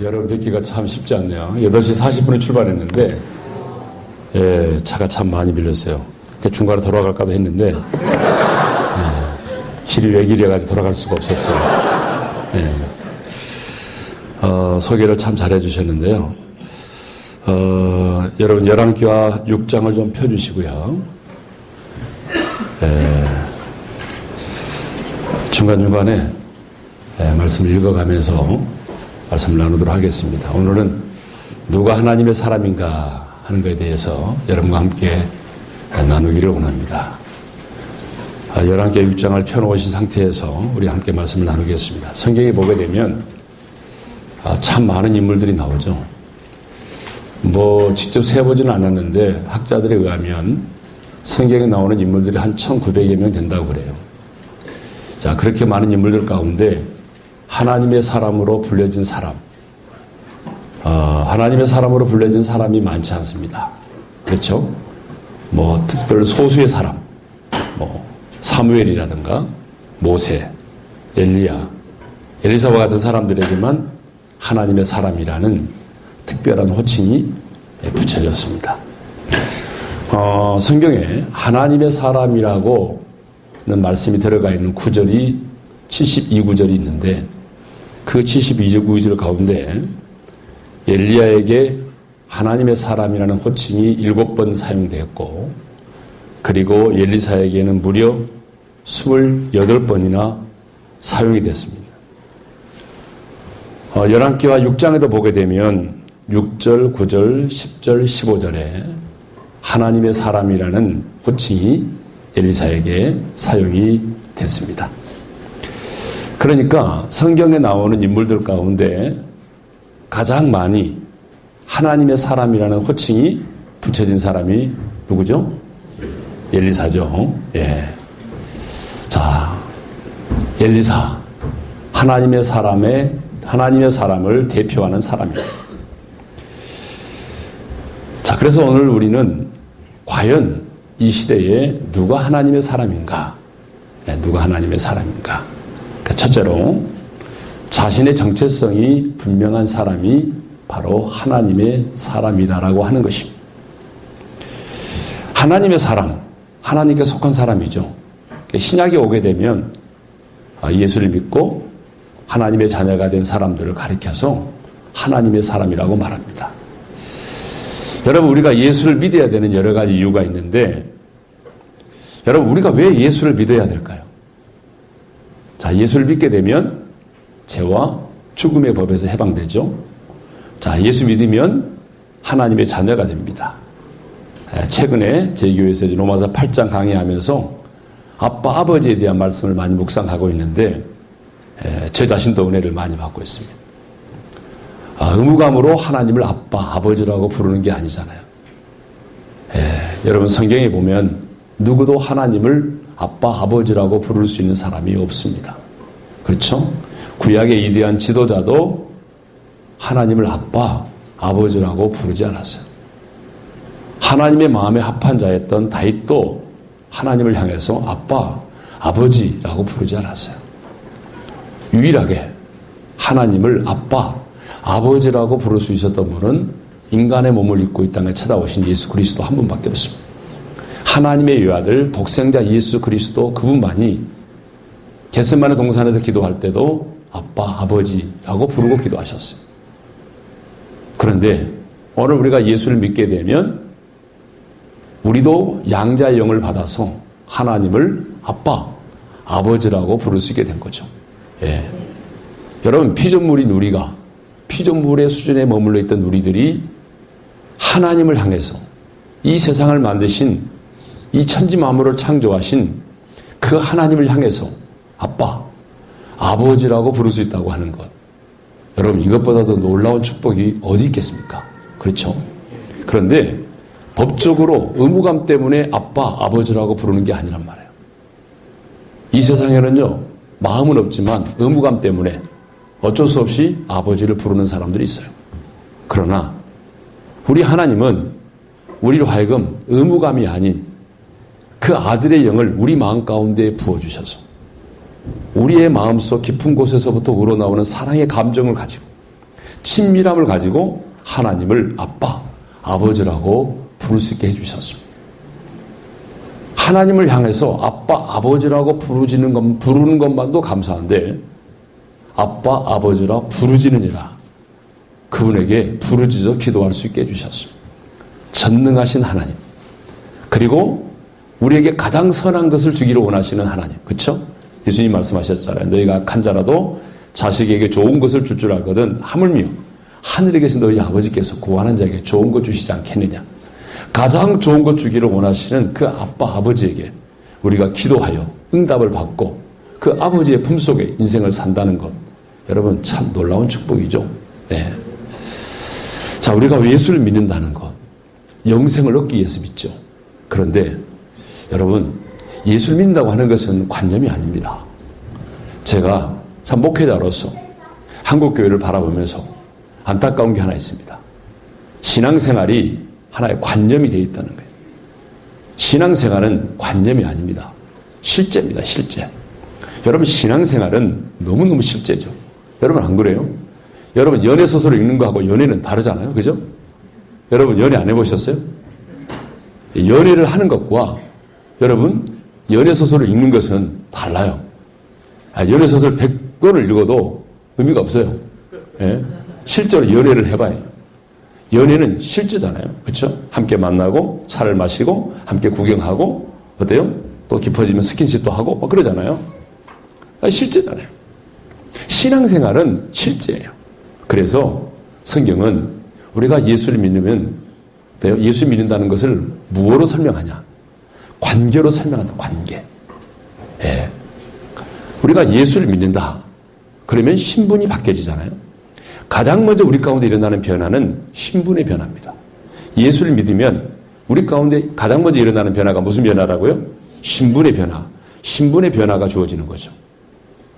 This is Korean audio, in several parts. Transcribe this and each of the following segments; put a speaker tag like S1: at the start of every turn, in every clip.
S1: 여러분 뵙기가 참 쉽지 않네요. 8시 40분에 출발했는데 차가 참 많이 밀렸어요. 중간에 돌아갈까도 했는데 길이 외길이어가지고 돌아갈 수가 없었어요. 소개를 참 잘해 주셨는데요. 여러분 열왕기하 6장을 좀 펴주시고요. 중간중간에 말씀을 읽어가면서 말씀을 나누도록 하겠습니다. 오늘은 누가 하나님의 사람인가 하는 것에 대해서 여러분과 함께 나누기를 원합니다. 열왕기하 6장을 펴놓으신 상태에서 우리 함께 말씀을 나누겠습니다. 성경에 보게 되면 참 많은 인물들이 나오죠. 직접 세보지는 않았는데 학자들에 의하면 성경에 나오는 인물들이 한 1900여 명 된다고 그래요. 자, 그렇게 많은 인물들 가운데 하나님의 사람으로 불려진 사람, 하나님의 사람으로 불려진 사람이 많지 않습니다. 그렇죠? 특별 소수의 사람, 사무엘이라든가 모세, 엘리야, 엘리사와 같은 사람들에게만 하나님의 사람이라는 특별한 호칭이 붙여졌습니다. 성경에 하나님의 사람이라고는 말씀이 들어가 있는 구절이 72구절이 있는데 그 72구절 가운데 엘리야에게 하나님의 사람이라는 호칭이 7번 사용되었고 그리고 엘리사에게는 무려 28번이나 사용이 됐습니다. 열왕기하 6장에도 보게 되면 6절, 9절, 10절, 15절에 하나님의 사람이라는 호칭이 엘리사에게 사용이 됐습니다. 그러니까 성경에 나오는 인물들 가운데 가장 많이 하나님의 사람이라는 호칭이 붙여진 사람이 누구죠? 엘리사죠. 자, 엘리사, 하나님의 사람을 대표하는 사람입니다. 자, 그래서 오늘 우리는 과연 이 시대에 누가 하나님의 사람인가? 누가 하나님의 사람인가? 첫째로 자신의 정체성이 분명한 사람이 바로 하나님의 사람이다라고 하는 것입니다. 하나님의 사람, 하나님께 속한 사람이죠. 신약에 오게 되면 예수를 믿고 하나님의 자녀가 된 사람들을 가리켜서 하나님의 사람이라고 말합니다. 여러분, 우리가 예수를 믿어야 되는 여러 가지 이유가 있는데 여러분, 우리가 왜 예수를 믿어야 될까요? 자, 예수를 믿게 되면 죄와 죽음의 법에서 해방되죠. 자, 예수 믿으면 하나님의 자녀가 됩니다. 최근에 저희 교회에서 로마서 8장 강의하면서 아빠, 아버지에 대한 말씀을 많이 묵상하고 있는데 제 자신도 은혜를 많이 받고 있습니다. 의무감으로 하나님을 아빠, 아버지라고 부르는 게 아니잖아요. 여러분, 성경에 보면 누구도 하나님을 아빠, 아버지라고 부를 수 있는 사람이 없습니다. 그렇죠? 구약의 위대한 지도자도 하나님을 아빠, 아버지라고 부르지 않았어요. 하나님의 마음에 합한 자였던 다윗도 하나님을 향해서 아빠, 아버지라고 부르지 않았어요. 유일하게 하나님을 아빠, 아버지라고 부를 수 있었던 분은 인간의 몸을 입고 이 땅에 찾아오신 예수 그리스도 한 분밖에 없습니다. 하나님의 외아들 독생자 예수 그리스도 그분만이 겟세마네 동산에서 기도할 때도 아빠, 아버지라고 부르고 기도하셨어요. 그런데 오늘 우리가 예수를 믿게 되면 우리도 양자의 영을 받아서 하나님을 아빠, 아버지라고 부를 수 있게 된 거죠. 여러분, 피조물인 우리가, 피조물의 수준에 머물러 있던 우리들이 하나님을 향해서 이 세상을 만드신 이 천지 만물을 창조하신 그 하나님을 향해서 아빠, 아버지라고 부를 수 있다고 하는 것. 여러분, 이것보다도 놀라운 축복이 어디 있겠습니까? 그렇죠? 그런데 법적으로 의무감 때문에 아빠, 아버지라고 부르는 게 아니란 말이에요. 이 세상에는요, 마음은 없지만 의무감 때문에 어쩔 수 없이 아버지를 부르는 사람들이 있어요. 그러나 우리 하나님은 우리로 하여금 의무감이 아닌 그 아들의 영을 우리 마음 가운데 부어주셔서 우리의 마음속 깊은 곳에서부터 우러나오는 사랑의 감정을 가지고 친밀함을 가지고 하나님을 아빠, 아버지라고 부를 수 있게 해주셨습니다. 하나님을 향해서 아빠, 아버지라고 부르는 것만도 감사한데 아빠, 아버지라 부르짖느니라 그분에게 부르짖어 기도할 수 있게 해주셨습니다. 전능하신 하나님, 그리고 우리에게 가장 선한 것을 주기를 원하시는 하나님, 그렇죠? 예수님 말씀하셨잖아요. 너희가 악한 자라도 자식에게 좋은 것을 줄 줄 알거든 하물며 하늘에 계신 너희 아버지께서 구하는 자에게 좋은 것 주시지 않겠느냐. 가장 좋은 것 주기를 원하시는 그 아빠, 아버지에게 우리가 기도하여 응답을 받고 그 아버지의 품속에 인생을 산다는 것, 여러분 참 놀라운 축복이죠. 네. 자, 우리가 예수를 믿는다는 것, 영생을 얻기 위해서 믿죠. 그런데 여러분, 예수를 믿는다고 하는 것은 관념이 아닙니다. 제가 참 목회자로서 한국교회를 바라보면서 안타까운 게 하나 있습니다. 신앙생활이 하나의 관념이 되어 있다는 거예요. 신앙생활은 관념이 아닙니다. 실제입니다. 실제. 여러분, 신앙생활은 너무너무 실제죠. 여러분 안 그래요? 여러분 연애소설을 읽는 거하고 연애는 다르잖아요. 그죠? 여러분 연애 안 해보셨어요? 연애를 하는 것과 여러분 연애소설을 읽는 것은 달라요. 연애소설 100권을 읽어도 의미가 없어요. 예? 실제로 연애를 해봐요. 연애는 실제잖아요. 그렇죠? 함께 만나고 차를 마시고 함께 구경하고 어때요? 또 깊어지면 스킨십도 하고 뭐 그러잖아요. 실제잖아요. 신앙생활은 실제예요. 그래서 성경은 우리가 예수를 믿으면 예수 믿는다는 것을 무엇으로 설명하냐? 관계로 설명한다. 관계. 예. 우리가 예수를 믿는다. 그러면 신분이 바뀌어지잖아요. 가장 먼저 우리 가운데 일어나는 변화는 신분의 변화입니다. 예수를 믿으면 우리 가운데 가장 먼저 일어나는 변화가 무슨 변화라고요? 신분의 변화. 신분의 변화가 주어지는 거죠.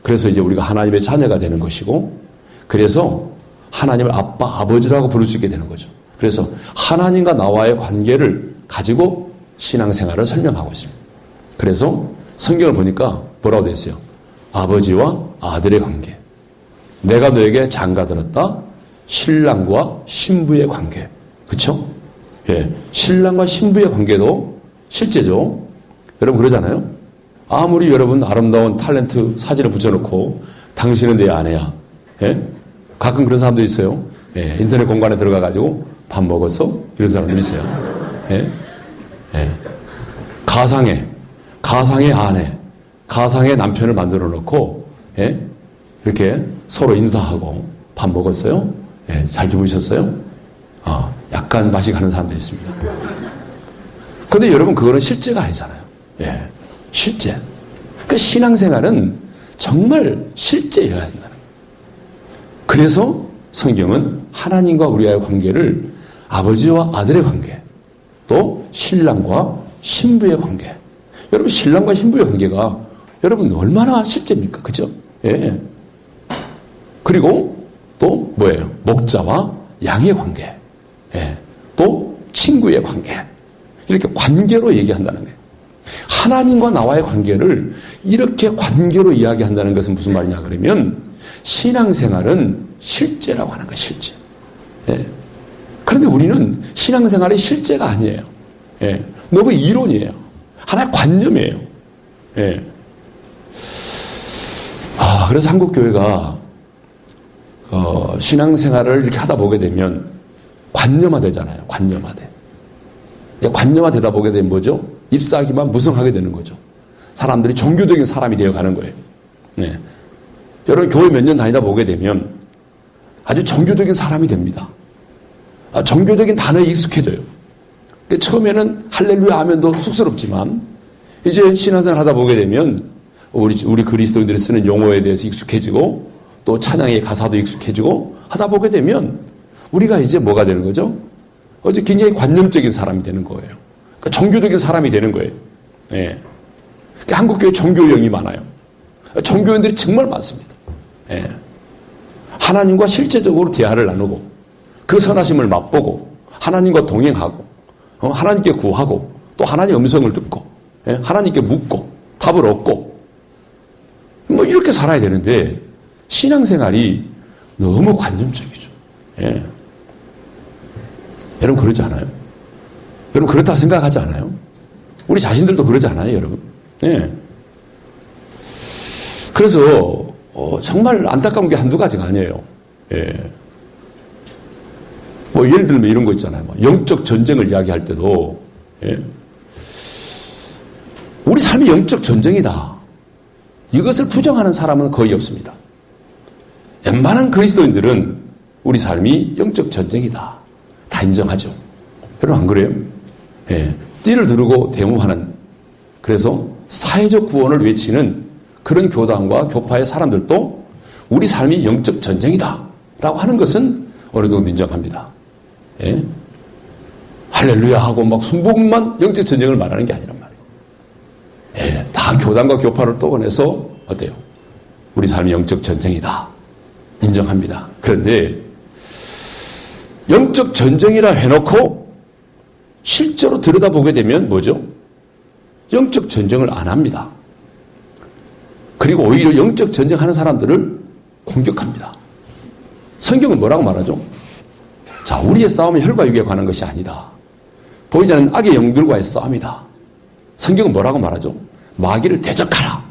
S1: 그래서 이제 우리가 하나님의 자녀가 되는 것이고, 그래서 하나님을 아빠, 아버지라고 부를 수 있게 되는 거죠. 그래서 하나님과 나와의 관계를 가지고 신앙생활을 설명하고 있습니다. 그래서 성경을 보니까 뭐라고 되어 있어요? 아버지와 아들의 관계. 내가 너에게 장가들었다. 신랑과 신부의 관계. 그렇죠? 예, 신랑과 신부의 관계도 실제죠. 여러분 그러잖아요. 아무리 여러분 아름다운 탤런트 사진을 붙여놓고 당신은 내 아내야. 예? 가끔 그런 사람도 있어요. 예, 인터넷 공간에 들어가가지고 밥 먹었어? 이런 사람도 있어요. 예? 예. 가상의 아내, 가상의 남편을 만들어 놓고, 예? 이렇게 서로 인사하고 밥 먹었어요? 예, 잘 주무셨어요? 약간 맛이 가는 사람도 있습니다. 그런데 여러분 그거는 실제가 아니잖아요. 예, 실제. 그 신앙생활은 정말 실제여야 한다는 거예요. 그래서 성경은 하나님과 우리와의 관계를 아버지와 아들의 관계, 또 신랑과 신부의 관계. 여러분 신랑과 신부의 관계가 여러분 얼마나 실제입니까? 그죠? 예. 그리고 또 뭐예요? 목자와 양의 관계. 예. 또 친구의 관계. 이렇게 관계로 얘기한다는 거예요. 하나님과 나와의 관계를 이렇게 관계로 이야기한다는 것은 무슨 말이냐 그러면 신앙생활은 실제라고 하는 거예요. 실제. 예. 그런데 우리는 신앙생활이 실제가 아니에요. 예. 너무 이론이에요. 하나의 관념이에요. 예. 그래서 한국교회가 신앙생활을 이렇게 하다 보게 되면 관념화되잖아요. 관념화돼. 관념화되다 보게 되면 뭐죠? 잎사귀만 무성하게 되는 거죠. 사람들이 종교적인 사람이 되어가는 거예요. 네. 여러분 교회 몇 년 다니다 보게 되면 아주 종교적인 사람이 됩니다. 종교적인 단어에 익숙해져요. 처음에는 할렐루야 하면도 쑥스럽지만 이제 신앙생활 하다 보게 되면 우리 그리스도인들이 쓰는 용어에 대해서 익숙해지고 또 찬양의 가사도 익숙해지고 하다 보게 되면 우리가 이제 뭐가 되는 거죠? 이제 굉장히 관념적인 사람이 되는 거예요. 그러니까 종교적인 사람이 되는 거예요. 예. 그러니까 한국교회 종교형이 많아요. 종교인들이 정말 많습니다. 예. 하나님과 실제적으로 대화를 나누고 그 선하심을 맛보고 하나님과 동행하고 하나님께 구하고 또 하나님의 음성을 듣고 예. 하나님께 묻고 답을 얻고 뭐 이렇게 살아야 되는데 신앙생활이 너무 관념적이죠. 예. 여러분 그러지 않아요? 여러분 그렇다고 생각하지 않아요? 우리 자신들도 그러지 않아요, 여러분? 예. 그래서 정말 안타까운 게 한두 가지가 아니에요. 예. 뭐 예를 들면 이런 거 있잖아요. 뭐 영적 전쟁을 이야기할 때도 예. 우리 삶이 영적 전쟁이다. 이것을 부정하는 사람은 거의 없습니다. 웬만한 그리스도인들은 우리 삶이 영적 전쟁이다. 다 인정하죠. 여러분 안 그래요? 예. 띠를 두르고 대모하는, 그래서 사회적 구원을 외치는 그런 교단과 교파의 사람들도 우리 삶이 영적 전쟁이다 라고 하는 것은 어느 정도 인정합니다. 예? 할렐루야 하고 막 순복음만 영적 전쟁을 말하는 게 아니란 말이에요. 예, 다 교단과 교파를 떠원해서 어때요? 우리 삶이 영적 전쟁이다 인정합니다. 그런데 영적 전쟁이라 해놓고 실제로 들여다보게 되면 뭐죠? 영적 전쟁을 안 합니다. 그리고 오히려 영적 전쟁하는 사람들을 공격합니다. 성경은 뭐라고 말하죠? 자, 우리의 싸움은 혈과 육에 관한 것이 아니다. 보이지 않는 악의 영들과의 싸움이다. 성경은 뭐라고 말하죠? 마귀를 대적하라.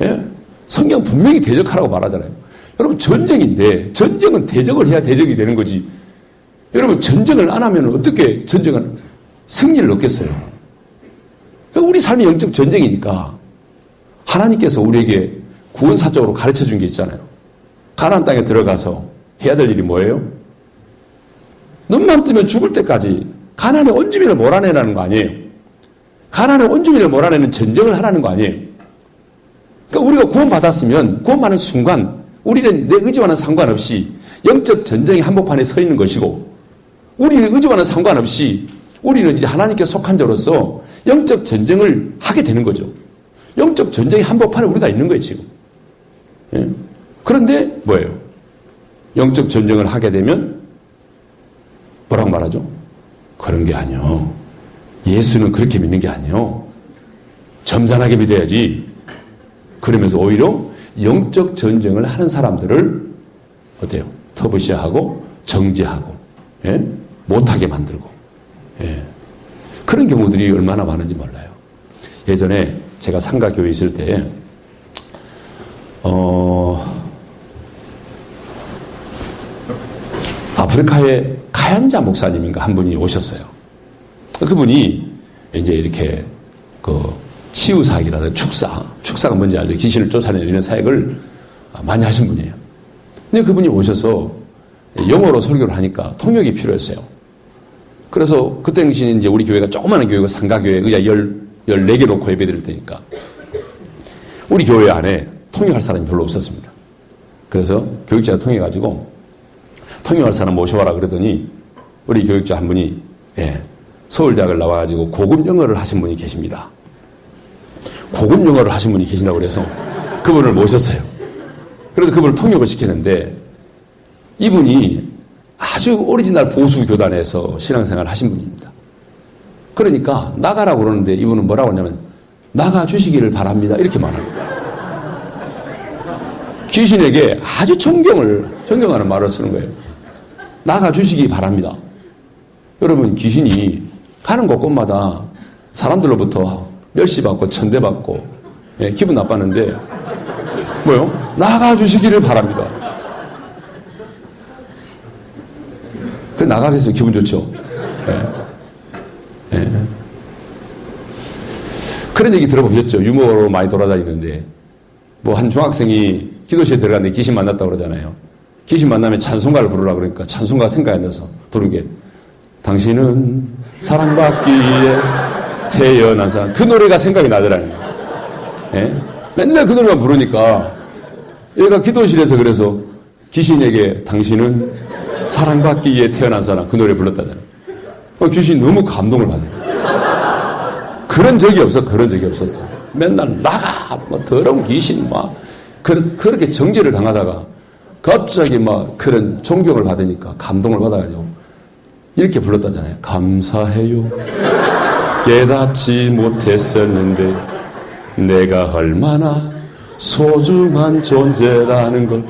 S1: 예? 성경은 분명히 대적하라고 말하잖아요. 여러분 전쟁인데 전쟁은 대적을 해야 대적이 되는 거지. 여러분 전쟁을 안 하면 어떻게 전쟁을 승리를 얻겠어요? 그러니까 우리 삶이 영적 전쟁이니까 하나님께서 우리에게 구원사적으로 가르쳐 준 게 있잖아요. 가나안 땅에 들어가서 해야 될 일이 뭐예요? 눈만 뜨면 죽을 때까지 가나안의 온주민을 몰아내라는 거 아니에요? 가나안의 온주민을 몰아내는 전쟁을 하라는 거 아니에요? 그러니까 우리가 구원받았으면 구원받는 순간 우리는 내 의지와는 상관없이 영적 전쟁의 한복판에 서 있는 것이고, 우리는 의지와는 상관없이 우리는 이제 하나님께 속한 자로서 영적 전쟁을 하게 되는 거죠. 영적 전쟁의 한복판에 우리가 있는 거예요, 지금. 예? 그런데 뭐예요? 영적 전쟁을 하게 되면 뭐라고 말하죠? 그런 게 아니요. 예수는 그렇게 믿는 게 아니요. 점잖하게 믿어야지. 그러면서 오히려 영적 전쟁을 하는 사람들을 어때요? 터부시하고 정죄하고 예? 못하게 만들고 예. 그런 경우들이 얼마나 많은지 몰라요. 예전에 제가 상가교회에 있을 때 아프리카의 카얀자 목사님인가 한 분이 오셨어요. 그분이 이제 이렇게 치유사역이라든지 축사가 뭔지 알죠? 귀신을 쫓아내는 사역을 많이 하신 분이에요. 근데 그분이 오셔서 영어로 설교를 하니까 통역이 필요했어요. 그래서 그때 당시에 이제 우리 교회가 조그마한 교회고 상가교회 의자 14개 놓고 예배 드릴 테니까 우리 교회 안에 통역할 사람이 별로 없었습니다. 그래서 교육자가 통해가지고 통역할 사람 모셔와라 그러더니 우리 교육자 한 분이 서울대학을 나와가지고 고급 영어를 하신 분이 계십니다. 고급 영어를 하신 분이 계신다고 그래서 그분을 모셨어요. 그래서 그분을 통역을 시켰는데 이분이 아주 오리지널 보수 교단에서 신앙생활을 하신 분입니다. 그러니까 나가라고 그러는데 이분은 뭐라고 하냐면 나가 주시기를 바랍니다. 이렇게 말합니다. 귀신에게 아주 존경하는 말을 쓰는 거예요. 나가 주시기 바랍니다. 여러분 귀신이 가는 곳곳마다 사람들로부터 멸시받고 천대받고 기분 나빴는데 뭐요? 나가 주시기를 바랍니다. 그 나가게 해서 기분 좋죠. 그런 얘기 들어보셨죠? 유머로 많이 돌아다니는데 뭐 한 중학생이 기도실에 들어갔는데 귀신 만났다고 그러잖아요. 귀신 만나면 찬송가를 부르라 그러니까 찬송가 생각이 안 나서 부른 게 당신은 사랑받기에 태어난 사람. 그 노래가 생각이 나더라고요. 맨날 그 노래만 부르니까 얘가 기도실에서 그래서 귀신에게 당신은 사랑받기에 태어난 사람 그 노래 불렀다잖아요. 귀신이 너무 감동을 받아요. 그런 적이 없었어. 맨날 나가 뭐 더러운 귀신 막 그렇게 정죄를 당하다가 갑자기 막 그런 존경을 받으니까 감동을 받아가지고 이렇게 불렀다잖아요. 감사해요. 깨닫지 못했었는데 내가 얼마나 소중한 존재라는 걸.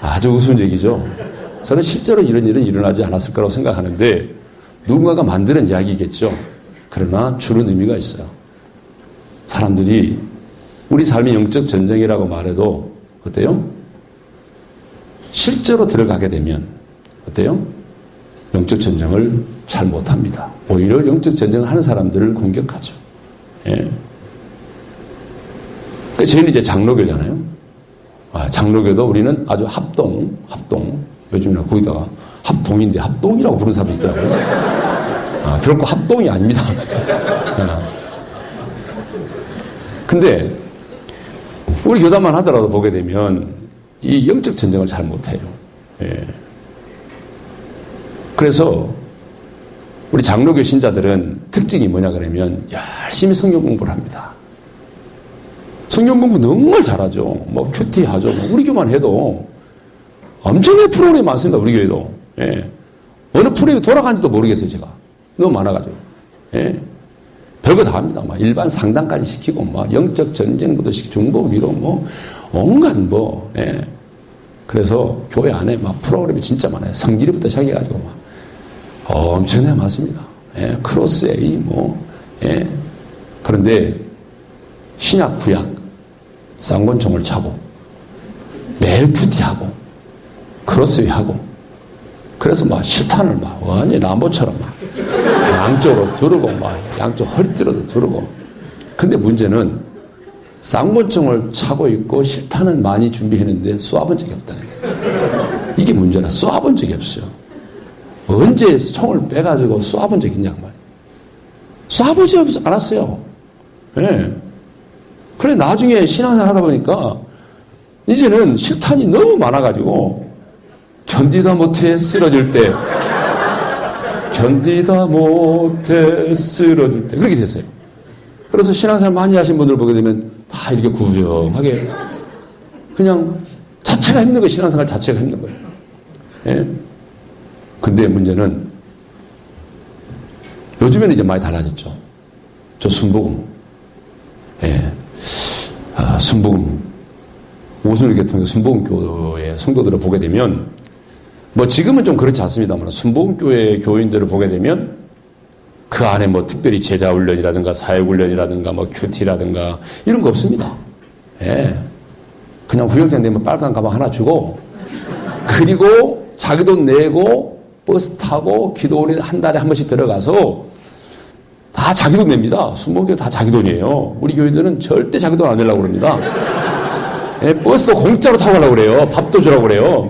S1: 아주 우스운 얘기죠. 저는 실제로 이런 일은 일어나지 않았을 거라고 생각하는데 누군가가 만드는 이야기겠죠. 그러나 주는 의미가 있어요. 사람들이 우리 삶이 영적 전쟁이라고 말해도 어때요? 실제로 들어가게 되면 어때요? 영적 전쟁을 잘 못합니다. 오히려 영적 전쟁을 하는 사람들을 공격하죠. 예. 그러니까 저희는 이제 장로교잖아요. 장로교도 우리는 아주 합동, 요즘이나 거기다가 합동인데 합동이라고 부르는 사람도 있더라고요. 결코 합동이 아닙니다. 근데 우리 교단만 하더라도 보게 되면 이 영적 전쟁을 잘 못해요. 예. 그래서 우리 장로교 신자들은 특징이 뭐냐 그러면 열심히 성경 공부를 합니다. 성경 공부 정말 잘하죠. 뭐 큐티하죠. 우리 교만 해도 엄청나게 프로그램이 많습니다. 우리 교회도. 예. 어느 프로그램이 돌아간지도 모르겠어요. 제가. 너무 많아가지고. 예. 별거 다 합니다. 막 일반 상담까지 시키고, 막 영적 전쟁부터 시키고, 중보 기도, 뭐 온갖 뭐. 예. 그래서 교회 안에 막 프로그램이 진짜 많아요. 성질부터 시작해가지고 막 엄청나게 많습니다. 예. 크로스에이 뭐. 예. 그런데 신약 구약 쌍권총을 차고 매일 큐티하고 크로스웨이하고 그래서 막 실탄을 막 완전히 람보처럼 막 양쪽으로 두르고 막 양쪽 허리띠로도 두르고. 근데 문제는 쌍권총을 차고 있고 실탄은 많이 준비했는데 쏘아본 적이 없다는 거예요. 이게 문제라. 쏘아본 적이 없어요. 언제 총을 빼가지고 쏘아본 적이 있냐고 말이에요. 쏘아보지 않았어요. 예. 그래 나중에 신앙생활 하다 보니까 이제는 실탄이 너무 많아가지고 견디다 못해 쓰러질 때 그렇게 됐어요. 그래서 신앙생활 많이 하신 분들 보게 되면 다 이렇게 구부정하게 그냥 자체가 힘든 거예요. 신앙생활 자체가 힘든 거예요. 예. 근데 문제는 요즘에는 이제 많이 달라졌죠. 저 순복음. 예. 순복음, 오순절 계통의 순복음교회 성도들을 보게 되면, 뭐 지금은 좀 그렇지 않습니다만, 순복음교회 교인들을 보게 되면, 그 안에 뭐 특별히 제자훈련이라든가 사역훈련이라든가 뭐 큐티라든가 이런 거 없습니다. 예. 그냥 후영장 되면 빨간 가방 하나 주고, 그리고 자기 돈 내고 버스 타고 기도원에 한 달에 한 번씩 들어가서 다 자기 돈 냅니다. 순복음교회 다 자기 돈이에요. 우리 교인들은 절대 자기 돈 안 내려고 그럽니다. 예, 버스도 공짜로 타고 가려고 그래요. 밥도 주라고 그래요.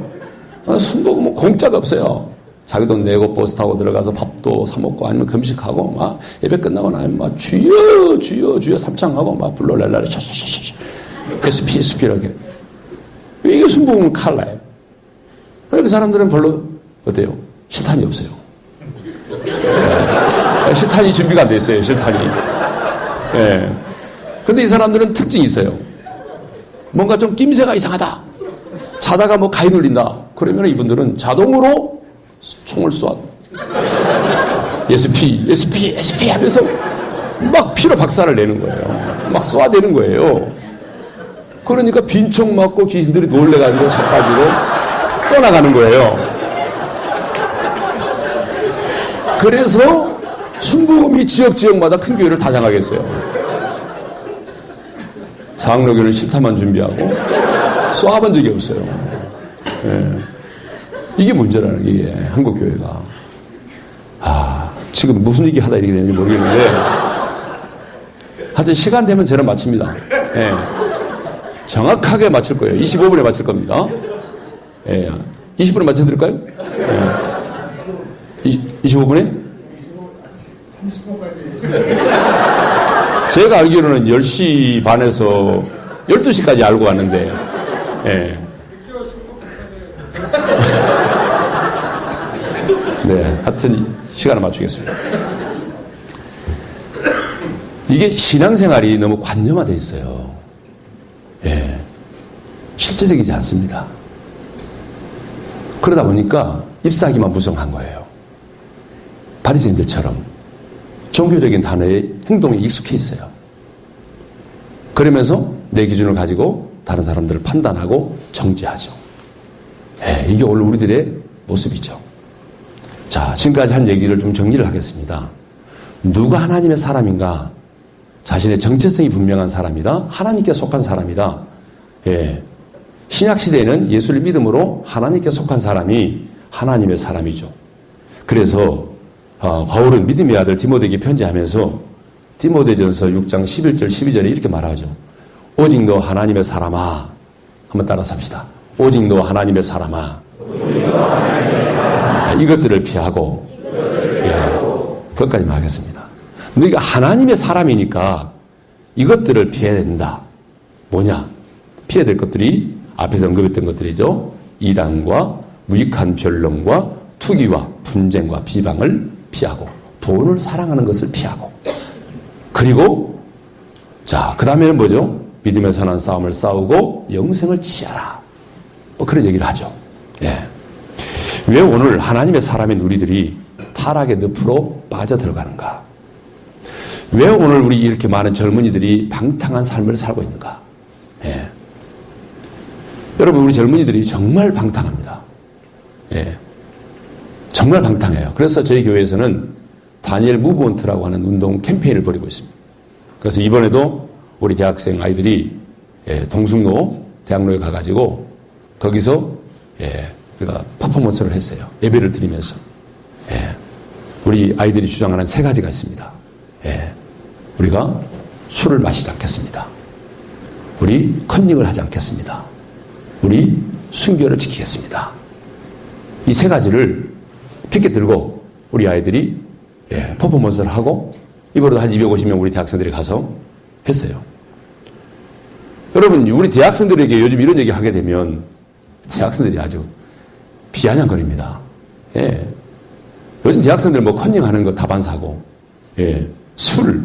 S1: 순복음은 공짜가 없어요. 자기 돈 내고 버스 타고 들어가서 밥도 사 먹고 아니면 금식하고 막 예배 끝나고 나면 막 주여 주여 주여 삼창하고 막 불러랄라 샤샤샤샤 SP 이렇게. 이게 순복음 칼라예요. 그 사람들은 별로 어때요? 실탄이 없어요. 실탄이 준비가 안 돼 있어요. 실탄이. 예. 근데 이 사람들은 특징이 있어요. 뭔가 좀 낌새가 이상하다. 자다가 뭐 가위 눌린다. 그러면 이분들은 자동으로 총을 쏴. SP 하면서 막 피로 박살을 내는 거예요. 막 쏴대는 거예요. 그러니까 빈총 맞고 귀신들이 놀래가지고 자빠지고 떠나가는 거예요. 그래서 순복음이 지역마다 큰 교회를 다 장악했어요. 장로교는 실탄만 준비하고 쏘아본 적이 없어요. 예. 이게 문제라는 게 한국 교회가. 지금 무슨 얘기 하다 이렇게 되는지 모르겠는데 하여튼 시간 되면 저는 마칩니다. 예. 정확하게 마칠 거예요. 25분에 마칠 겁니다. 예. 20분에 맞춰드릴까요? 예. 25분에? 30분까지. 제가 알기로는 10시 반에서 12시까지 알고 왔는데, 예. 네. 하여튼 시간을 맞추겠습니다. 이게 신앙생활이 너무 관념화되어 있어요. 예. 실제적이지 않습니다. 그러다 보니까 ip사하기만 무성한 거예요. 바리새인들처럼 종교적인 단어의 행동에 익숙해 있어요. 그러면서 내 기준을 가지고 다른 사람들을 판단하고 정죄하죠. 예, 이게 오늘 우리들의 모습이죠. 자, 지금까지 한 얘기를 좀 정리를 하겠습니다. 누가 하나님의 사람인가? 자신의 정체성이 분명한 사람이다. 하나님께 속한 사람이다. 예. 신약시대에는 예수를 믿음으로 하나님께 속한 사람이 하나님의 사람이죠. 그래서 바울은 믿음의 아들 디모데에게 편지하면서 디모데전서 6장 11절 12절에 이렇게 말하죠. 오직 너 하나님의 사람아. 한번 따라서 합시다. 오직 너 하나님의 사람아. 이것들을 피하고. 그것까지만 하겠습니다. 너희가 하나님의 사람이니까 이것들을 피해야 된다. 뭐냐? 피해야 될 것들이 앞에서 언급했던 것들이죠. 이단과 무익한 변론과 투기와 분쟁과 비방을 피하고 돈을 사랑하는 것을 피하고 그리고 자, 그 다음에는 뭐죠? 믿음의 선한 싸움을 싸우고 영생을 취하라. 뭐 그런 얘기를 하죠. 예. 왜 오늘 하나님의 사람인 우리들이 타락의 늪으로 빠져들어가는가? 왜 오늘 우리 이렇게 많은 젊은이들이 방탕한 삶을 살고 있는가? 예. 여러분, 우리 젊은이들이 정말 방탕합니다. 예. 정말 방탕해요. 그래서 저희 교회에서는 다니엘 무브먼트라고 하는 운동 캠페인을 벌이고 있습니다. 그래서 이번에도 우리 대학생 아이들이 동숭로 대학로에 가가지고 거기서 우리가 퍼포먼스를 했어요. 예배를 드리면서. 우리 아이들이 주장하는 세 가지가 있습니다. 우리가 술을 마시지 않겠습니다. 우리 컨닝을 하지 않겠습니다. 우리 순결을 지키겠습니다. 이 세 가지를 픽게 들고 우리 아이들이 퍼포먼스를 하고 이번에도 한 250명 우리 대학생들이 가서 했어요. 여러분, 우리 대학생들에게 요즘 이런 얘기 하게 되면 대학생들이 아주 비아냥거립니다. 요즘 대학생들 뭐 컨닝하는 거 다반사고, 술,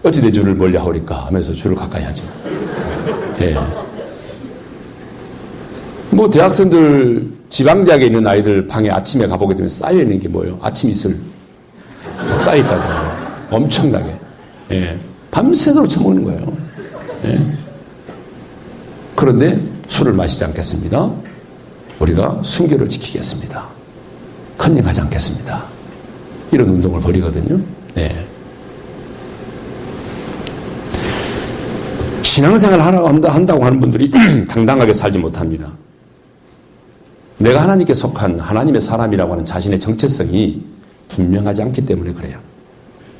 S1: 어찌 내 줄을 멀리 하오리까 하면서 줄을 가까이 하죠. 뭐 대학생들 지방대학에 있는 아이들 방에 아침에 가보게 되면 쌓여있는 게 뭐예요? 아침 이슬. 쌓여있다잖아요. 엄청나게. 밤새도록 처먹는 거예요. 그런데 술을 마시지 않겠습니다. 우리가 순결을 지키겠습니다. 컨닝하지 않겠습니다. 이런 운동을 벌이거든요. 신앙생활 한다고 하는 분들이 당당하게 살지 못합니다. 내가 하나님께 속한 하나님의 사람이라고 하는 자신의 정체성이 분명하지 않기 때문에 그래요.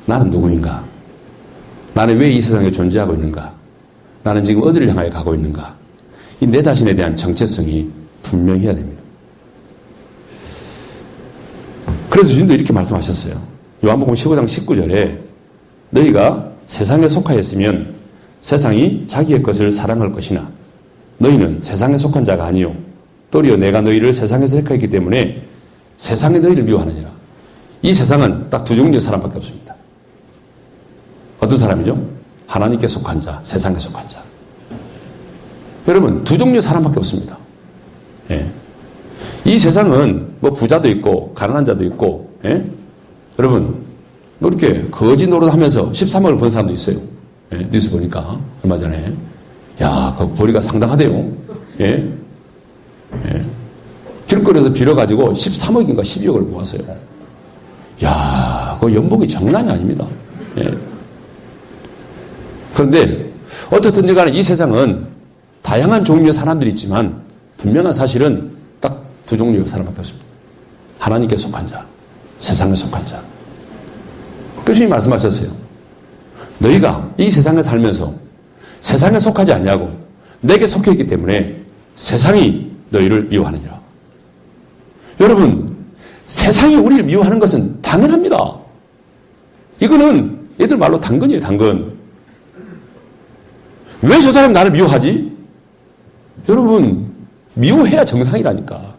S1: 나는 누구인가? 나는 왜 이 세상에 존재하고 있는가? 나는 지금 어디를 향하여 가고 있는가? 이 내 자신에 대한 정체성이 분명해야 됩니다. 그래서 주님도 이렇게 말씀하셨어요. 요한복음 15장 19절에 너희가 세상에 속하였으면 세상이 자기의 것을 사랑할 것이나 너희는 세상에 속한 자가 아니요 또리어 내가 너희를 세상에서 택하였기 때문에 세상에 너희를 미워하느니라. 이 세상은 딱 두 종류의 사람밖에 없습니다. 어떤 사람이죠? 하나님께 속한 자, 세상에 속한 자. 여러분, 두 종류의 사람밖에 없습니다. 이 세상은 뭐 부자도 있고 가난한 자도 있고, 여러분 뭐 이렇게 거지 노릇하면서 13억을 번 사람도 있어요. 뉴스 보니까 얼마 전에 야, 그 벌이가 상당하대요. 길거리에서 빌어가지고 13억인가 12억을 모았어요. 야, 그 연봉이 장난이 아닙니다. 그런데 어떻든 간에 이 세상은 다양한 종류의 사람들이 있지만 분명한 사실은 딱 두 종류의 사람밖에 없습니다. 하나님께 속한 자, 세상에 속한 자. 교수님이 말씀하셨어요. 너희가 이 세상에 살면서 세상에 속하지 아니하고 내게 속해 있기 때문에 세상이 너희를 미워하느니라. 여러분, 세상이 우리를 미워하는 것은 당연합니다. 이거는 얘들 말로 당근이에요, 당근. 왜 저 사람이 나를 미워하지? 여러분, 미워해야 정상이라니까.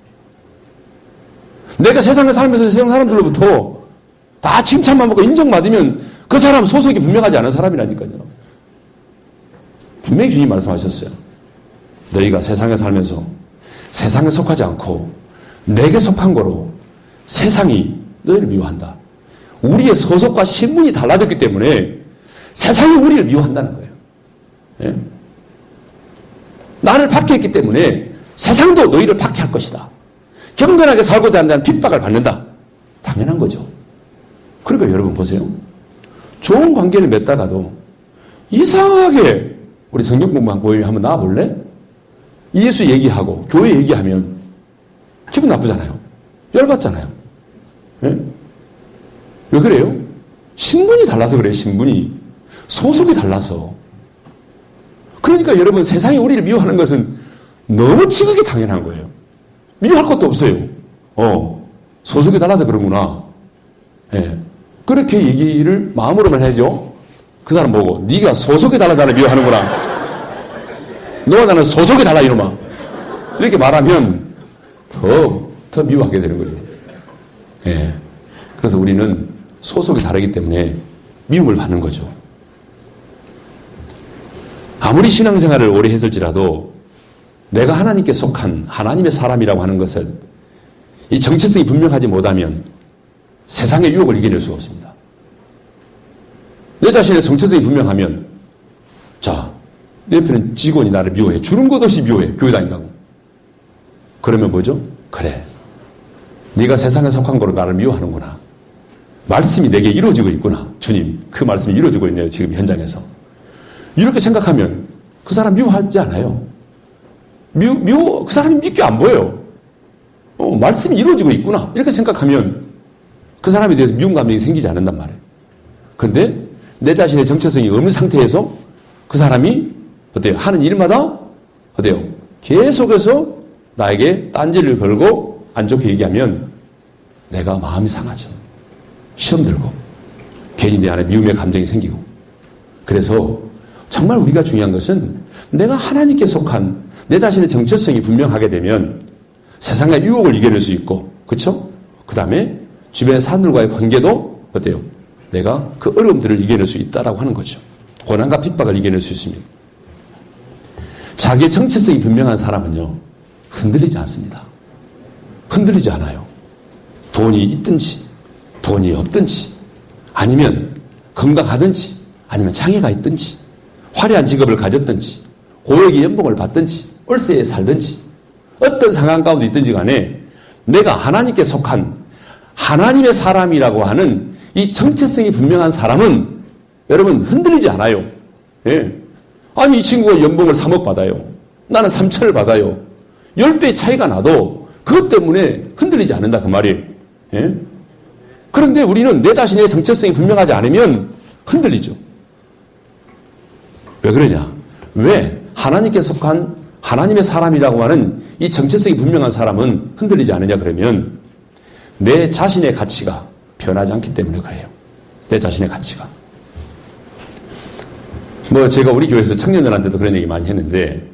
S1: 내가 세상에 살면서 세상 사람들로부터 다 칭찬만 받고 인정받으면 그 사람 소속이 분명하지 않은 사람이라니까요. 분명히 주님 말씀하셨어요. 너희가 세상에 살면서 세상에 속하지 않고 내게 속한 거로 세상이 너희를 미워한다. 우리의 소속과 신분이 달라졌기 때문에 세상이 우리를 미워한다는 거예요. 나를 박해했기 때문에 세상도 너희를 박해할 것이다. 경건하게 살고자 한다는 핍박을 받는다. 당연한 거죠. 그러니까 여러분 보세요. 좋은 관계를 맺다가도 이상하게 우리 성경 공부한 고객님 한번 나와볼래? 예수 얘기하고 교회 얘기하면 기분 나쁘잖아요. 열받잖아요. 예? 왜 그래요? 신분이 달라서 그래요. 신분이. 소속이 달라서. 그러니까 여러분 세상이 우리를 미워하는 것은 너무 지극히 당연한 거예요. 미워할 것도 없어요. 소속이 달라서 그런구나. 예. 그렇게 얘기를 마음으로만 해야죠. 그 사람 보고 네가 소속이 달라 나를 미워하는구나. 너와 나는 소속이 달라 이놈아. 이렇게 말하면 더 미워하게 되는 거예요. 예. 그래서 우리는 소속이 다르기 때문에 미움을 받는 거죠. 아무리 신앙생활을 오래 했을지라도 내가 하나님께 속한 하나님의 사람이라고 하는 것은 이 정체성이 분명하지 못하면 세상의 유혹을 이겨낼 수가 없습니다. 내 자신의 정체성이 분명하면 자, 내 옆에는 직원이 나를 미워해. 주는 것 없이 미워해. 교회 다닌다고. 그러면 뭐죠? 그래. 네가 세상에 속한 거로 나를 미워하는구나. 말씀이 내게 이루어지고 있구나. 주님, 그 말씀이 이루어지고 있네요. 지금 현장에서. 이렇게 생각하면 그 사람 미워하지 않아요. 그 사람이 믿게 안 보여요. 말씀이 이루어지고 있구나. 이렇게 생각하면 그 사람에 대해서 미움 감정이 생기지 않는단 말이에요. 그런데 내 자신의 정체성이 없는 상태에서 그 사람이 어때요? 하는 일마다 어때요? 계속해서 나에게 딴지를 걸고 안 좋게 얘기하면 내가 마음이 상하죠. 시험 들고 괜히 내 안에 미움의 감정이 생기고. 그래서 정말 우리가 중요한 것은 내가 하나님께 속한 내 자신의 정체성이 분명하게 되면 세상의 유혹을 이겨낼 수 있고, 그렇죠? 그 다음에 주변의 사람들과의 관계도 어때요? 내가 그 어려움들을 이겨낼 수 있다라고 하는 거죠. 고난과 핍박을 이겨낼 수 있습니다. 자기의 정체성이 분명한 사람은요, 흔들리지 않습니다. 흔들리지 않아요. 돈이 있든지, 돈이 없든지, 아니면 건강하든지, 아니면 장애가 있든지, 화려한 직업을 가졌든지, 고액의 연봉을 받든지, 월세에 살든지, 어떤 상황 가운데 있든지 간에 내가 하나님께 속한 하나님의 사람이라고 하는 이 정체성이 분명한 사람은 여러분 흔들리지 않아요. 예. 아니 이 친구가 연봉을 3억 받아요. 나는 3천을 받아요. 10배의 차이가 나도 그것 때문에 흔들리지 않는다 그 말이에요. 예. 그런데 우리는 내 자신의 정체성이 분명하지 않으면 흔들리죠. 왜 그러냐? 왜? 하나님께 속한 하나님의 사람이라고 하는 이 정체성이 분명한 사람은 흔들리지 않느냐 그러면 내 자신의 가치가 변하지 않기 때문에 그래요. 내 자신의 가치가. 제가 우리 교회에서 청년들한테도 그런 얘기 많이 했는데,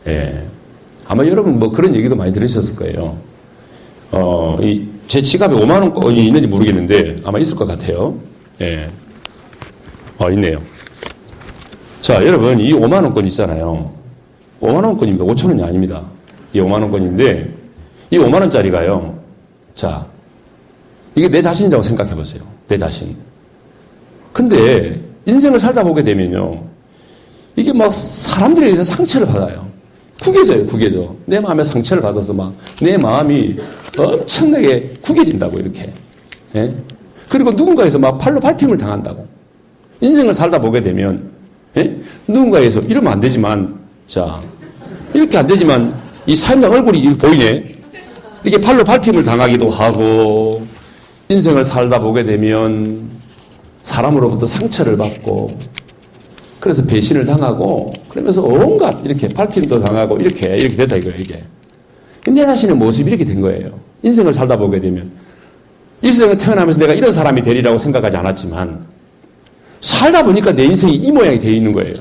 S1: 예. 아마 여러분 그런 얘기도 많이 들으셨을 거예요. 제 지갑에 5만원권이 있는지 모르겠는데 아마 있을 것 같아요. 예. 있네요. 자, 여러분, 이 5만원권 있잖아요. 5만원권입니다. 5천원이 아닙니다. 이 5만원권인데, 이 5만원짜리가요. 자, 이게 내 자신이라고 생각해 보세요. 내 자신. 근데, 인생을 살다 보게 되면요. 이게 사람들에 의해서 상처를 받아요. 구겨져. 내 마음에 상처를 받아서 내 마음이 엄청나게 구겨진다고, 이렇게. 예? 그리고 누군가에서 팔로 밟힘을 당한다고. 인생을 살다 보게 되면, 예? 누군가에서 이러면 안 되지만, 자, 이렇게 안 되지만, 이 사람당 얼굴이 보이네? 이렇게 팔로 밟힘을 당하기도 하고, 인생을 살다 보게 되면, 사람으로부터 상처를 받고, 그래서 배신을 당하고, 그러면서 온갖 이렇게 밟힘도 당하고, 이렇게 됐다 이거예요, 이게. 내 자신의 모습이 이렇게 된 거예요. 인생을 살다 보게 되면. 이 세상에 태어나면서 내가 이런 사람이 되리라고 생각하지 않았지만, 살다 보니까 내 인생이 이 모양이 되어 있는 거예요.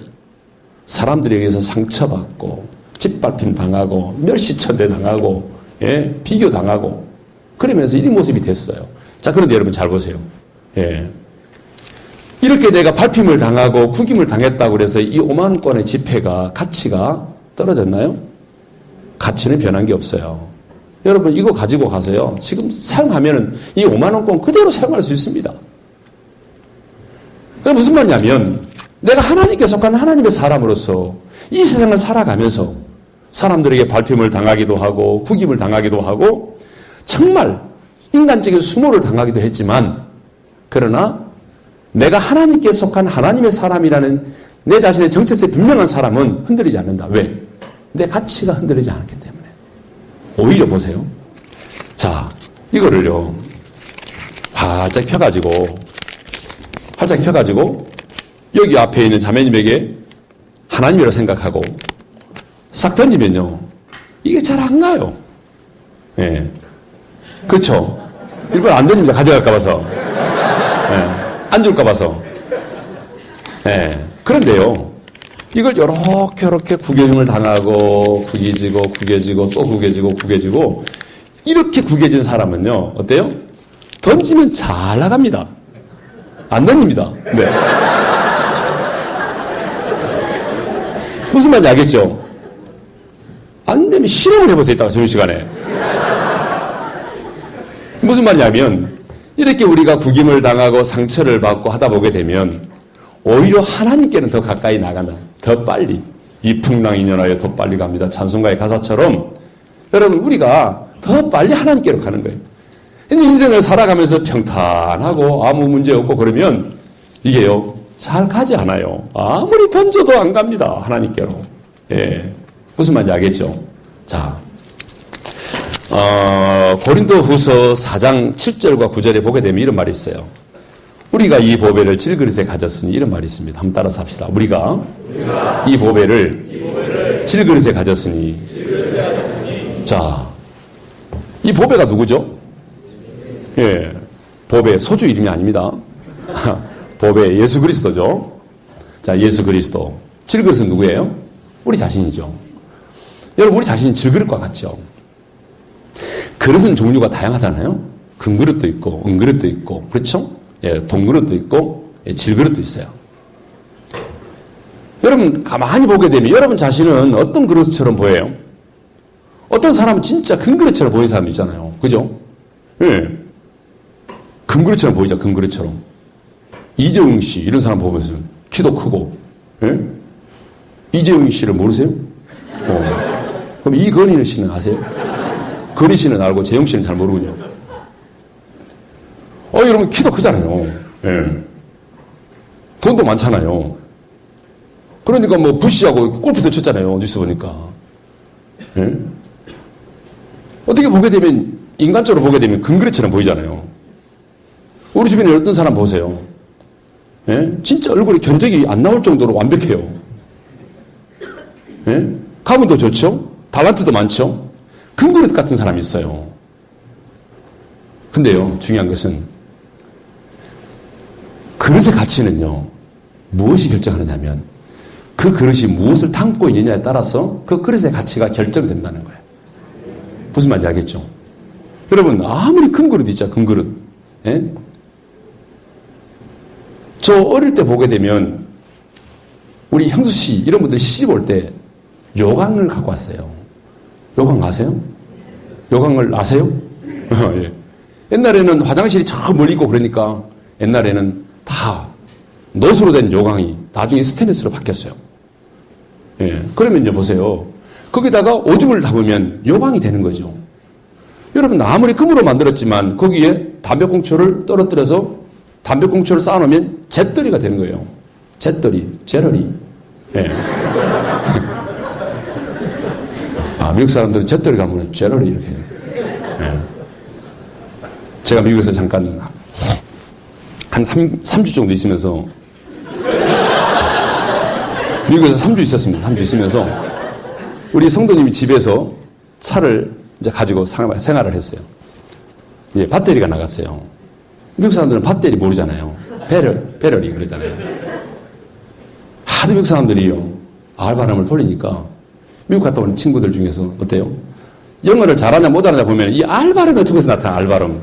S1: 사람들에 의해서 상처받고, 짓밟힘 당하고, 멸시천대 당하고, 예? 비교당하고, 그러면서 이 모습이 됐어요. 자, 그런데 여러분 잘 보세요. 예. 이렇게 내가 밟힘을 당하고, 구김을 당했다고 그래서 이 5만원권의 지폐가, 가치가 떨어졌나요? 가치는 변한 게 없어요. 여러분, 이거 가지고 가세요. 지금 사용하면은 이 5만원권 그대로 사용할 수 있습니다. 그게 무슨 말이냐면 내가 하나님께 속한 하나님의 사람으로서 이 세상을 살아가면서 사람들에게 밟힘을 당하기도 하고 구김을 당하기도 하고 정말 인간적인 수모를 당하기도 했지만 그러나 내가 하나님께 속한 하나님의 사람이라는 내 자신의 정체성이 분명한 사람은 흔들리지 않는다. 왜? 내 가치가 흔들리지 않기 때문에. 오히려 보세요. 자, 이거를요. 활짝 펴가지고 여기 앞에 있는 자매님에게 하나님이라고 생각하고 싹 던지면요. 이게 잘 안 가요. 예. 그렇죠? 일부러 안 던집니다. 가져갈까 봐서. 예. 안 줄까 봐서. 예. 그런데요. 이걸 요렇게 구겨짐을 당하고 구겨지고 또 구겨지고 이렇게 구겨진 사람은요. 어때요? 던지면 잘 나갑니다. 안 던집니다. 네. 무슨 말인지 알겠죠? 안 되면 실험을 해보세요. 이따가 점심시간에. 무슨 말이냐면 이렇게 우리가 구김을 당하고 상처를 받고 하다 보게 되면 오히려 하나님께는 더 가까이 나간다. 더 빨리. 이 풍랑이 인연하여 더 빨리 갑니다. 찬송가의 가사처럼 여러분 우리가 더 빨리 하나님께로 가는 거예요. 근데 인생을 살아가면서 평탄하고 아무 문제 없고 그러면 이게요. 잘 가지 않아요. 아무리 던져도 안 갑니다. 하나님께로. 예. 무슨 말인지 알겠죠? 자, 고린도 후서 4장 7절과 9절에 보게 되면 이런 말이 있어요. 우리가 이 보배를 질그릇에 가졌으니 이런 말이 있습니다. 한번 따라서 합시다. 우리가 이 보배를 질그릇에 가졌으니. 자, 이 보배가 누구죠? 예, 보배, 소주 이름이 아닙니다. 보배, 예수 그리스도죠. 자, 예수 그리스도. 질그릇은 누구예요? 우리 자신이죠. 여러분, 우리 자신이 질그릇과 같죠. 그릇은 종류가 다양하잖아요. 금그릇도 있고, 은그릇도 있고, 그렇죠? 예, 동그릇도 있고, 예, 질그릇도 있어요. 여러분, 가만히 보게 되면 여러분 자신은 어떤 그릇처럼 보여요? 어떤 사람은 진짜 금그릇처럼 보이는 사람 있잖아요. 그죠? 예. 금그릇처럼 보이죠, 금그릇처럼. 이재용 씨, 이런 사람 보면서 키도 크고, 예? 이재용 씨를 모르세요? 그럼 이건희 씨는 아세요? 건희 씨는 알고 재용 씨는 잘 모르군요. 여러분 키도 크잖아요. 예. 돈도 많잖아요. 그러니까 뭐 부시하고 골프도 쳤잖아요. 뉴스 보니까. 예? 어떻게 보게 되면 인간적으로 보게 되면 금그릇처럼 보이잖아요. 우리 주변에 어떤 사람 보세요. 예? 진짜 얼굴에 견적이 안 나올 정도로 완벽해요. 예? 가문도 좋죠? 달란트도 많죠? 금그릇 같은 사람이 있어요. 근데요, 중요한 것은 그릇의 가치는요, 무엇이 결정하느냐면 그 그릇이 무엇을 담고 있느냐에 따라서 그 그릇의 가치가 결정된다는 거예요. 무슨 말인지 알겠죠? 여러분, 아무리 금그릇 있죠, 금그릇. 예? 저 어릴 때 보게 되면 우리 형수 씨 이런 분들 시집 올 때 요강을 갖고 왔어요. 요강 아세요? 요강을 아세요? 예. 옛날에는 화장실이 저 멀리 있고 그러니까 옛날에는 다 노수로 된 요강이 나중에 스테인리스로 바뀌었어요. 예. 그러면 이제 보세요. 거기다가 오줌을 담으면 요강이 되는 거죠. 여러분, 아무리 금으로 만들었지만 거기에 담배꽁초를 떨어뜨려서 담배꽁초를 쌓아놓으면 잿더리가 되는 거예요. 잿더리, 제러리. 예. 미국 사람들은 잿더리 가면 제러리 이렇게 해요. 예. 제가 미국에서 잠깐 한 3주 정도 있으면서 미국에서 3주 있었습니다. 3주 있으면서 우리 성도님이 집에서 차를 이제 가지고 생활을 했어요. 이제 배터리가 나갔어요. 미국 사람들은 배터리 모르잖아요. 배럴이 그러잖아요. 하도 미국 사람들이요. 알바람을 돌리니까 미국 갔다 온 친구들 중에서 어때요? 영어를 잘하냐 못하냐 보면 이 알바람이 어떻게 해서 나타나, 알바람.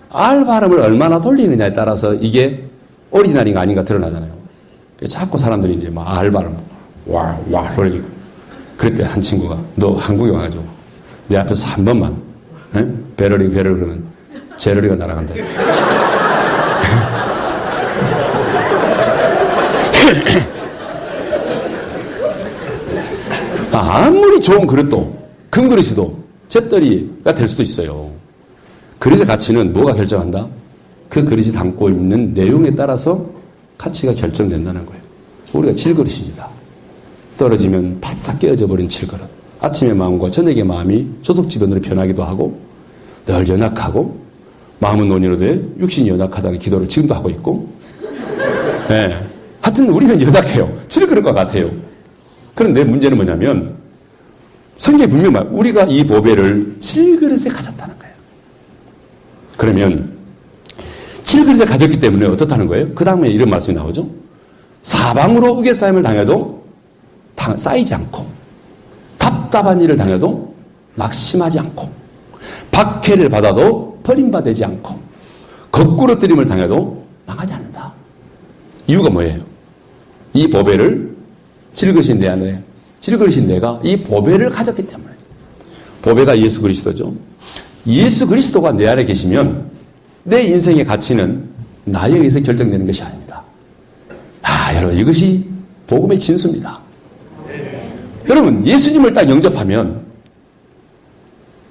S1: 알바람을 얼마나 돌리느냐에 따라서 이게 오리지널인가 아닌가 드러나잖아요. 자꾸 사람들이 이제 막 알바람 와 돌리고. 그랬대 한 친구가 너 한국에 와가지고 내 앞에서 한 번만 배럴이 그러면 제러리가 날아간다. 아무리 좋은 그릇도 큰 그릇이도 잿더리가 될 수도 있어요. 그릇의 가치는 뭐가 결정한다? 그 그릇이 담고 있는 내용에 따라서 가치가 결정된다는 거예요. 우리가 질그릇입니다. 떨어지면 바싹 깨어져 버린 질그릇. 아침의 마음과 저녁의 마음이 조속지변으로 변하기도 하고 늘 연약하고 마음은 논의로 돼 육신이 연약하다는 기도를 지금도 하고 있고 네. 하여튼 우리는 연약해요. 질그릇과 같아요. 그런데 문제는 뭐냐면 성경에 분명히 말 우리가 이 보배를 질그릇에 가졌다는 거예요. 그러면 질그릇에 가졌기 때문에 어떻다는 거예요? 그 다음에 이런 말씀이 나오죠. 사방으로 우겨싸임을 당해도 쌓이지 않고 답답한 일을 당해도 낙심하지 않고 박해를 받아도 버림받지 않고 거꾸로뜨림을 당해도 망하지 않는다. 이유가 뭐예요? 이 보배를 질그릇인 내 안에 질그릇인 내가 이 보배를 가졌기 때문에. 보배가 예수 그리스도죠. 예수 그리스도가 내 안에 계시면 내 인생의 가치는 나에 의해서 결정되는 것이 아닙니다. 여러분 이것이 복음의 진수입니다. 여러분 예수님을 딱 영접하면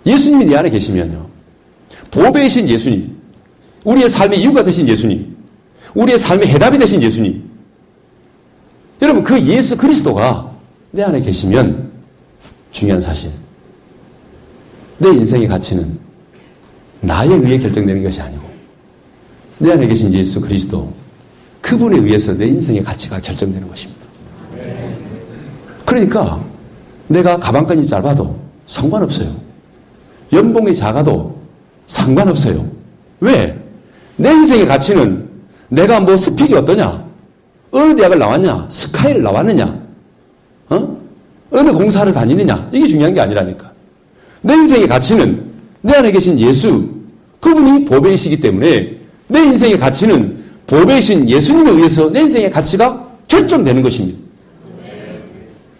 S1: 예수님이 내 안에 계시면요. 보배이신 예수님, 우리의 삶의 이유가 되신 예수님, 우리의 삶의 해답이 되신 예수님. 여러분 그 예수 그리스도가 내 안에 계시면 중요한 사실. 내 인생의 가치는 나에 의해 결정되는 것이 아니고 내 안에 계신 예수 그리스도 그분에 의해서 내 인생의 가치가 결정되는 것입니다. 그러니까 내가 가방끈이 짧아도 상관없어요. 연봉이 작아도 상관없어요. 왜? 내 인생의 가치는 내가 뭐 스펙이 어떠냐? 어느 대학을 나왔냐? 스카이를 나왔느냐? 어느 공사를 다니느냐? 이게 중요한 게 아니라니까. 내 인생의 가치는 내 안에 계신 예수, 그분이 보배이시기 때문에 내 인생의 가치는 보배이신 예수님에 의해서 내 인생의 가치가 결정되는 것입니다.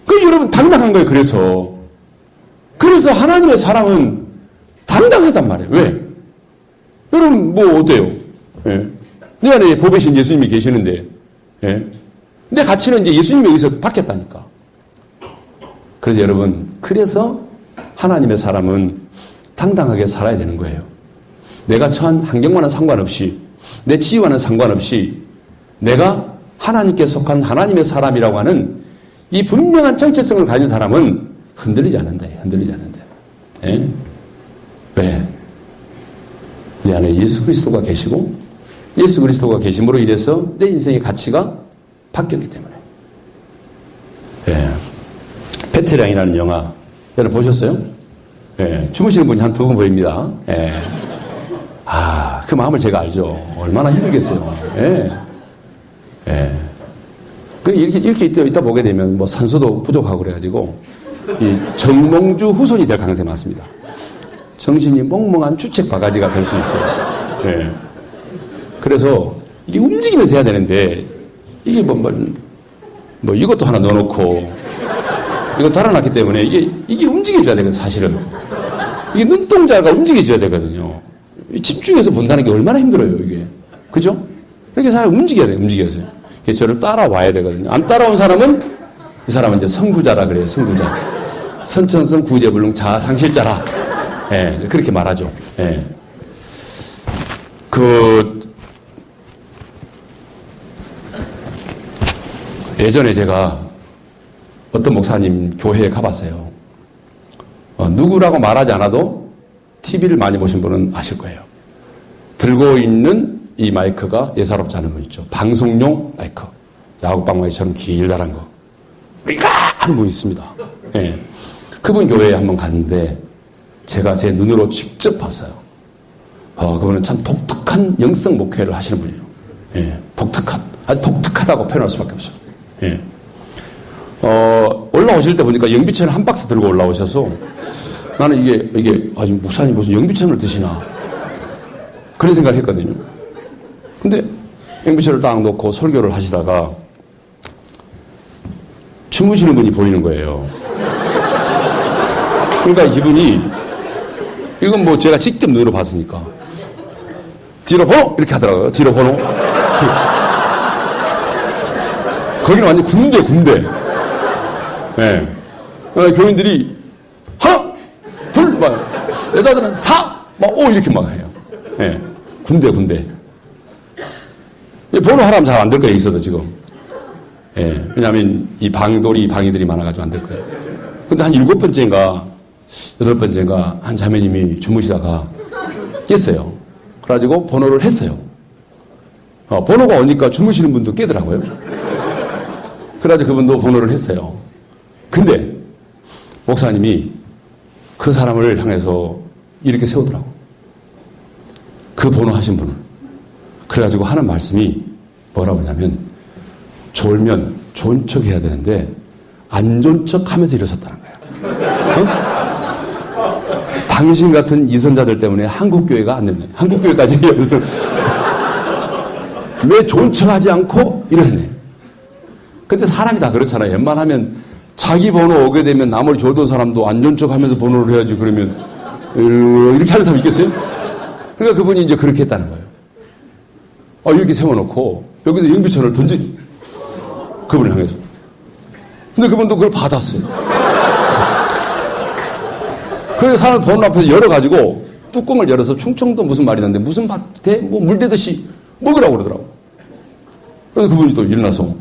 S1: 그 여러분 당당한 거예요. 그래서 하나님의 사랑은 당당하단 말이에요. 왜? 여러분 뭐 어때요? 예. 내 안에 보배이신 예수님이 계시는데 예. 내 가치는 이제 예수님에 의해서 바뀌었다니까. 그래서 여러분 그래서 하나님의 사람은 당당하게 살아야 되는 거예요. 내가 처한 환경과는 상관없이 내 지위와는 상관없이 내가 하나님께 속한 하나님의 사람이라고 하는 이 분명한 정체성을 가진 사람은 흔들리지 않는다. 흔들리지 않는다. 예? 왜? 내 안에 예수 그리스도가 계시고 예수 그리스도가 계심으로 인해서 내 인생의 가치가 바뀌었기 때문에. 예. 베테랑이라는 영화 여러분 보셨어요? 예. 주무시는 분이 한 두 분 보입니다. 예. 그 마음을 제가 알죠. 얼마나 힘들겠어요. 예. 예. 이렇게 있다 보게 되면 뭐 산소도 부족하고 그래가지고 이 정몽주 후손이 될 가능성이 많습니다. 정신이 멍멍한 주책 바가지가 될 수 있어요. 예. 그래서 이게 움직이면서 해야 되는데 이게 뭐 이것도 하나 넣어놓고 이거 달아놨기 때문에 이게 움직여줘야 되거든요. 사실은 이게 눈동자가 움직여줘야 되거든요. 집중해서 본다는 게 얼마나 힘들어요. 이게 그죠? 그렇게 사람 움직여야 돼요. 움직여서 저를 따라와야 되거든요. 안 따라온 사람은 이 사람은 이제 선구자라 그래요. 선구자. 선천성 구제불능 자상실자라. 예, 그렇게 말하죠. 예. 예전에 제가 어떤 목사님 교회에 가봤어요. 누구라고 말하지 않아도 TV를 많이 보신 분은 아실 거예요. 들고 있는 이 마이크가 예사롭지 않은 분 있죠. 방송용 마이크. 야구방망이처럼 길다란 거. 우리가 하는 분이 있습니다. 예. 그분 교회에 한번 갔는데 제가 제 눈으로 직접 봤어요. 그분은 참 독특한 영성 목회를 하시는 분이에요. 예. 아주 독특하다고 표현할 수밖에 없어요. 예. 올라오실 때 보니까 영비천을 한 박스 들고 올라오셔서 나는 이게 아주 목사님 무슨 영비천을 드시나 그런 생각을 했거든요. 근데 영비천을 딱 놓고 설교를 하시다가 주무시는 분이 보이는 거예요. 그러니까 이분이 이건 뭐 제가 직접 눈으로 봤으니까 뒤로 번호 이렇게 하더라고요. 뒤로 번호. 거기는 완전 군대. 네. 교인들이 하나, 둘, 막 여자들은 사, 막 오 이렇게 막 해요. 예. 군대. 번호 하라면 잘 안 될 거예요, 있어도 지금. 예. 왜냐하면 이 방이들이 많아가지고 안 될 거예요. 근데 한 7번째인가, 8번째인가, 한 자매님이 주무시다가 깼어요. 그래가지고 번호를 했어요. 번호가 오니까 주무시는 분도 깨더라고요. 그래가지고 그분도 번호를 했어요. 근데, 목사님이 그 사람을 향해서 이렇게 세우더라고. 그 번호 하신 분을. 그래가지고 하는 말씀이 뭐라고 하냐면, 졸면 좋은 척 해야 되는데, 안 좋은 척 하면서 일어섰다는 거예요. 어? 당신 같은 이선자들 때문에 한국교회가 안 됐네. 한국교회까지 여기서 왜 좋은 척 하지 않고 이러네. 근데 사람이 다 그렇잖아요. 웬만하면 자기 번호 오게 되면 남을 줘던 사람도 안 좋은 척 하면서 번호를 해야지. 그러면 이렇게 하는 사람 있겠어요? 그러니까 그분이 이제 그렇게 했다는 거예요. 이렇게 세워놓고 여기서 영비천을 던지 그분을 향해서. 근데 그분도 그걸 받았어요. 그래서 사람 번호 앞에서 열어가지고 뚜껑을 열어서 충청도 무슨 말이 났는데 무슨 밭에 뭐 물대듯이 먹으라고 그러더라고. 그래서 그분이 또 일어나서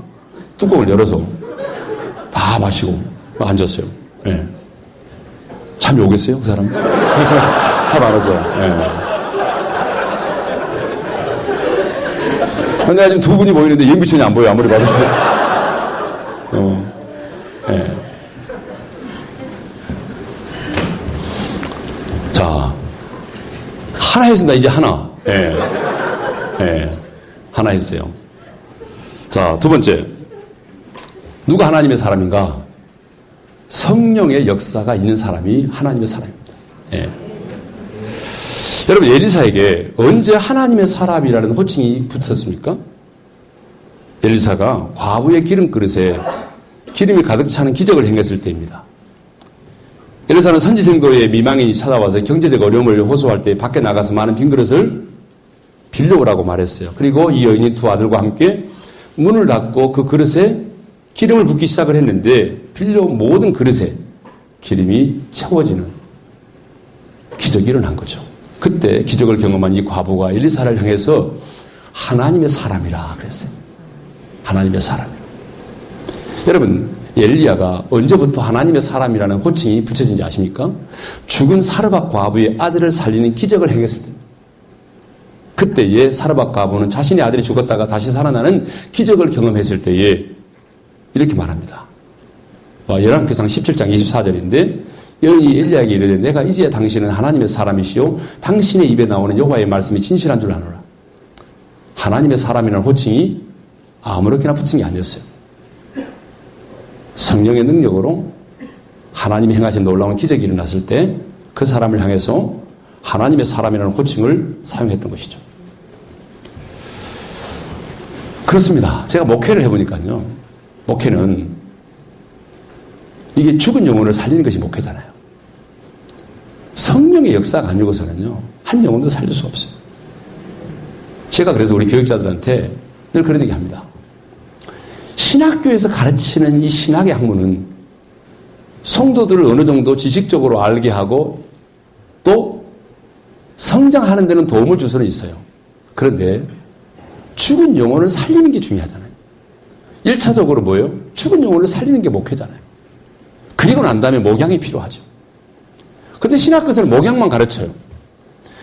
S1: 뚜껑을 열어서 다 마시고 앉았어요. 예. 잠이 오겠어요, 그 사람? 잠 안 오죠. 예. 근데 지금 두 분이 보이는데 영비천이 안 보여, 아무리 봐도. 예. 자, 하나 했습니다, 이제 하나. 예. 예. 하나 했어요. 자, 두 번째. 누가 하나님의 사람인가? 성령의 역사가 있는 사람이 하나님의 사람입니다. 예. 여러분, 엘리사에게 언제 하나님의 사람이라는 호칭이 붙었습니까? 엘리사가 과부의 기름 그릇에 기름이 가득 차는 기적을 행했을 때입니다. 엘리사는 선지생도의 미망인이 찾아와서 경제적 어려움을 호소할 때 밖에 나가서 많은 빈 그릇을 빌려오라고 말했어요. 그리고 이 여인이 두 아들과 함께 문을 닫고 그 그릇에 기름을 붓기 시작을 했는데 빌려온 모든 그릇에 기름이 채워지는 기적이 일어난 거죠. 그때 기적을 경험한 이 과부가 엘리사를 향해서 하나님의 사람이라 그랬어요. 하나님의 사람이라. 여러분, 엘리야가 언제부터 하나님의 사람이라는 호칭이 붙여진지 아십니까? 죽은 사르밧 과부의 아들을 살리는 기적을 행했을 때입니다. 그때에 사르밧 과부는 자신의 아들이 죽었다가 다시 살아나는 기적을 경험했을 때에 이렇게 말합니다. 열왕기상 17장 24절인데 여인이 엘리야에게 이르되 내가 이제 당신은 하나님의 사람이시오 당신의 입에 나오는 여호와의 말씀이 진실한 줄 아노라. 하나님의 사람이라는 호칭이 아무렇게나 붙인 게 아니었어요. 성령의 능력으로 하나님이 행하신 놀라운 기적이 일어났을 때 그 사람을 향해서 하나님의 사람이라는 호칭을 사용했던 것이죠. 그렇습니다. 제가 목회를 해보니까요. 목회는 이게 죽은 영혼을 살리는 것이 목회잖아요. 성령의 역사가 아니고서는요. 한 영혼도 살릴 수 없어요. 제가 그래서 우리 교육자들한테 늘 그런 얘기 합니다. 신학교에서 가르치는 이 신학의 학문은 성도들을 어느 정도 지식적으로 알게 하고 또 성장하는 데는 도움을 줄 수는 있어요. 그런데 죽은 영혼을 살리는 게 중요하잖아요. 1차적으로 뭐예요? 죽은 영혼을 살리는 게 목회잖아요. 그리고 난 다음에 목양이 필요하죠. 근데 신학교에서는 목양만 가르쳐요.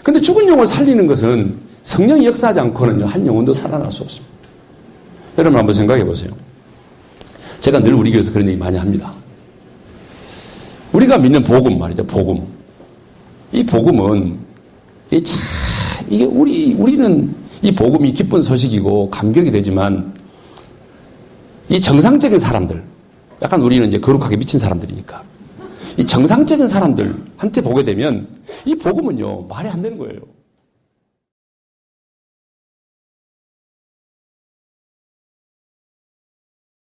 S1: 근데 죽은 영혼을 살리는 것은 성령이 역사하지 않고는요, 한 영혼도 살아날 수 없습니다. 여러분 한번 생각해 보세요. 제가 늘 우리 교회에서 그런 얘기 많이 합니다. 우리가 믿는 복음 말이죠, 복음. 이 복음은, 이게 우리는 이 복음이 기쁜 소식이고 감격이 되지만, 이 정상적인 사람들, 약간 우리는 이제 거룩하게 미친 사람들이니까, 이 정상적인 사람들한테 보게 되면, 이 복음은요, 말이 안 되는 거예요.